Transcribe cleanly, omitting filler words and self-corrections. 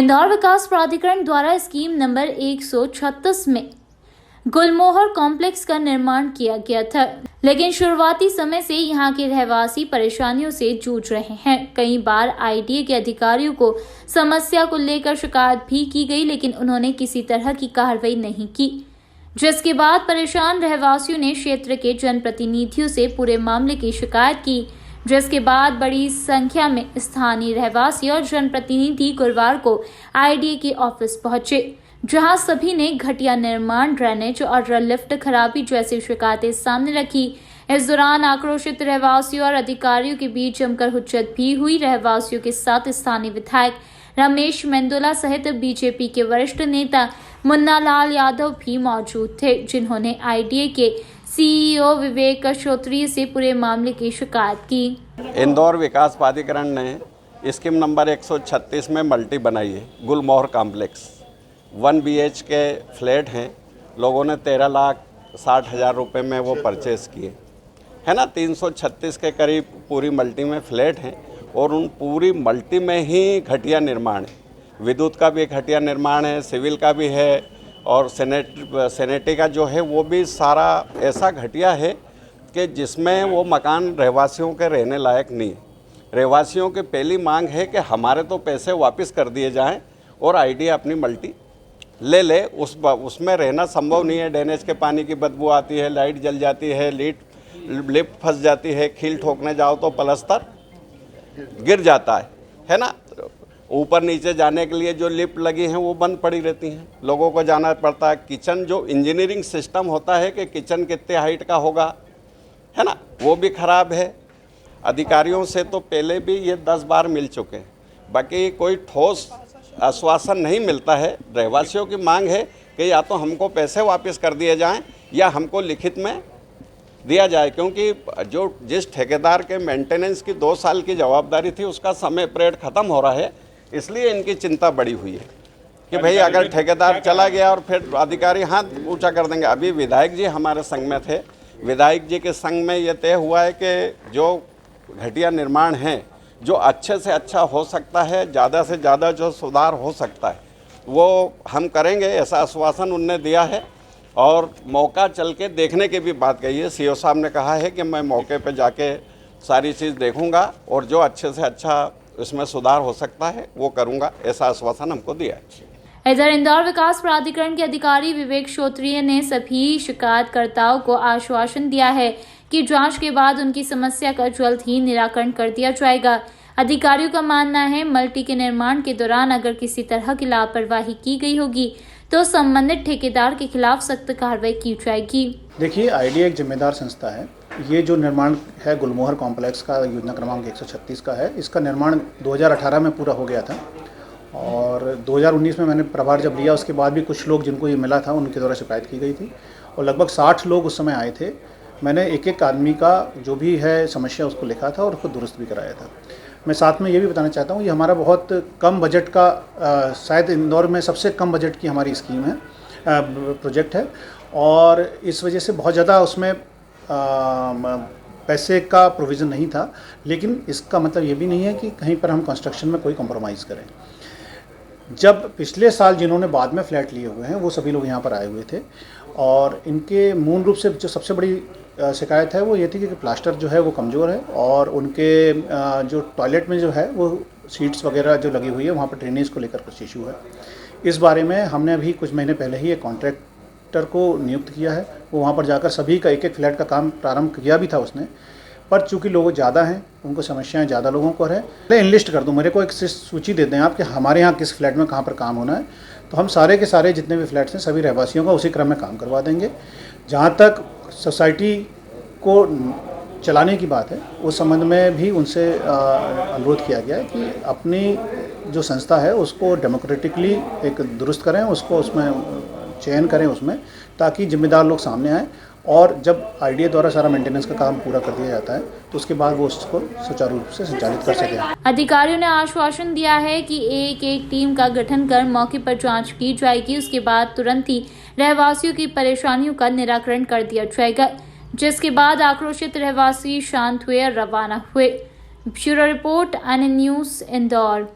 इंदौर विकास प्राधिकरण द्वारा scheme number 136 में गुलमोहर कॉम्प्लेक्स का निर्माण किया गया था, लेकिन शुरुआती समय से यहां के रहवासी परेशानियों से जूझ रहे हैं। कई बार आईडीए के अधिकारियों को समस्या को लेकर शिकायत भी की गई, लेकिन उन्होंने किसी तरह की कार्रवाई नहीं की, जिसके बाद परेशान रहवासियों ने क्षेत्र के जनप्रतिनिधियों से पूरे मामले की शिकायत की, जिसके बाद बड़ी संख्या में स्थानीय रहवासी और जनप्रतिनिधि गुरुवार को आईडीए के ऑफिस पहुंचे, जहां सभी ने घटिया निर्माण, ड्रेनेज और लिफ्ट खराबी जैसी शिकायतें सामने रखी। इस दौरान आक्रोशित रहवासियों और अधिकारियों के बीच जमकर हुज्जत भी हुई। रहवासियों के साथ स्थानीय विधायक रमेश मेंदोला सहित बीजेपी के वरिष्ठ नेता मुन्ना लाल यादव भी मौजूद थे, जिन्होंने आईडीए के सीईओ विवेक श्रोत्रिय से पूरे मामले की शिकायत की। इंदौर विकास प्राधिकरण ने स्कीम नंबर 136 में मल्टी बनाई है, गुलमोहर कॉम्प्लेक्स 1 BH के फ्लैट हैं। लोगों ने 13,60,000 रुपये में वो परचेज़ किए, है ना। 336 के करीब पूरी मल्टी में फ्लैट हैं और उन पूरी मल्टी में ही घटिया निर्माण है। विद्युत का भी घटिया निर्माण है, सिविल का भी है और सैनिटरी का जो है वो भी सारा ऐसा घटिया है कि जिसमें वो मकान रहवासियों के रहने लायक नहीं है। रहवासियों की पहली मांग है कि हमारे तो पैसे वापस कर दिए जाएं और आईडीए अपनी मल्टी ले उसमें रहना संभव नहीं है। ड्रेनेज के पानी की बदबू आती है, लाइट जल जाती है, लिफ्ट फंस जाती है, कील ठोकने जाओ तो पलस्तर गिर जाता है ना। ऊपर नीचे जाने के लिए जो लिफ्ट लगी हैं वो बंद पड़ी रहती हैं, लोगों को जाना पड़ता है। किचन जो इंजीनियरिंग सिस्टम होता है कि किचन कितने हाइट का होगा, है ना, वो भी ख़राब है। अधिकारियों से तो पहले भी ये 10 बार मिल चुके हैं, बाकी कोई ठोस आश्वासन नहीं मिलता है। रहवासियों की मांग है कि या तो हमको पैसे वापस कर दिए जाएं या हमको लिखित में दिया जाए, क्योंकि जिस ठेकेदार के मेंटेनेंस की 2 साल की जवाबदारी थी उसका समय पीरियड ख़त्म हो रहा है। इसलिए इनकी चिंता बड़ी हुई है कि भाई अगर ठेकेदार चला गया और फिर अधिकारी हाथ ऊंचा कर देंगे। अभी विधायक जी हमारे संघ में थे, विधायक जी के संघ में ये तय हुआ है कि जो घटिया निर्माण है, जो अच्छे से अच्छा हो सकता है, ज़्यादा से ज़्यादा जो सुधार हो सकता है वो हम करेंगे, ऐसा आश्वासन उनने दिया है। और मौका चल के देखने की भी बात कही है। सीओ साहब ने कहा है कि मैं मौके पे जाके सारी चीज़ देखूंगा और जो अच्छे से अच्छा इसमें सुधार हो सकता है वो करूंगा, ऐसा आश्वासन हमको दिया है। इधर इंदौर विकास प्राधिकरण के अधिकारी विवेक श्रोत्रिय ने सभी शिकायतकर्ताओं को आश्वासन दिया है कि जांच के बाद उनकी समस्या का जल्द ही निराकरण कर दिया जाएगा। अधिकारियों का मानना है मल्टी के निर्माण के दौरान अगर किसी तरह की लापरवाही की गई होगी तो संबंधित ठेकेदार के खिलाफ सख्त कार्रवाई की जाएगी। देखिए, आईडीए एक जिम्मेदार संस्था है। ये जो निर्माण है गुलमोहर कॉम्प्लेक्स का, योजना क्रमांक 136 का है। इसका निर्माण 2018 में पूरा हो गया था और 2019 में मैंने प्रभार जब लिया उसके बाद भी कुछ लोग जिनको ये मिला था उनके द्वारा शिकायत की गई थी और लगभग 60 लोग उस समय आए थे। मैंने एक आदमी का जो भी है समस्या उसको लिखा था और उसको दुरुस्त भी कराया था। मैं साथ में ये भी बताना चाहता हूँ, ये हमारा बहुत कम बजट का, शायद इंदौर में सबसे कम बजट की हमारी स्कीम है, प्रोजेक्ट है और इस वजह से बहुत ज़्यादा उसमें पैसे का प्रोविज़न नहीं था। लेकिन इसका मतलब ये भी नहीं है कि कहीं पर हम कंस्ट्रक्शन में कोई कॉम्प्रोमाइज़ करें। जब पिछले साल जिन्होंने बाद में फ्लैट लिए हुए हैं वो सभी लोग यहाँ पर आए हुए थे और इनके मूल रूप से जो सबसे बड़ी शिकायत है वो ये थी कि प्लास्टर जो है वो कमज़ोर है और उनके जो टॉयलेट में जो है वो सीट्स वगैरह जो लगी हुई है वहाँ पर ड्रेनेज को लेकर कुछ इशू है। इस बारे में हमने अभी कुछ महीने पहले ही एक कॉन्ट्रैक्टर को नियुक्त किया है। वो वहाँ पर जाकर सभी का एक फ्लैट का काम प्रारंभ किया भी था उसने, पर चूँकि लोग ज़्यादा हैं, उनको समस्याएं ज़्यादा लोगों को है। इनलिस्ट कर दूँ, मेरे को एक सूची दे दें आप कि हमारे यहाँ किस फ्लैट में कहाँ पर काम होना है, तो हम सारे के सारे जितने भी फ्लैट्स हैं सभी रहवासियों का उसी क्रम में काम करवा देंगे। जहाँ तक सोसाइटी को चलाने की बात है उस संबंध में भी उनसे अनुरोध किया गया है कि अपनी जो संस्था है उसको डेमोक्रेटिकली एक दुरुस्त करें, उसको उसमें चयन करें उसमें, ताकि जिम्मेदार लोग सामने आएँ और जब आईडीए द्वारा सारा मेंटेनेंस का काम पूरा कर दिया जाता है तो उसके बाद वो उसको सुचारू रूप से संचालित कर सकें। अधिकारियों ने आश्वासन दिया है कि एक टीम का गठन कर मौके पर जांच की जाएगी। उसके बाद तुरंत ही रहवासियों की परेशानियों का निराकरण कर दिया जाएगा, जिसके बाद आक्रोशित रहवासी शांत हुए और रवाना हुए। ब्यूरो रिपोर्ट, अन्य न्यूज़, इंदौर।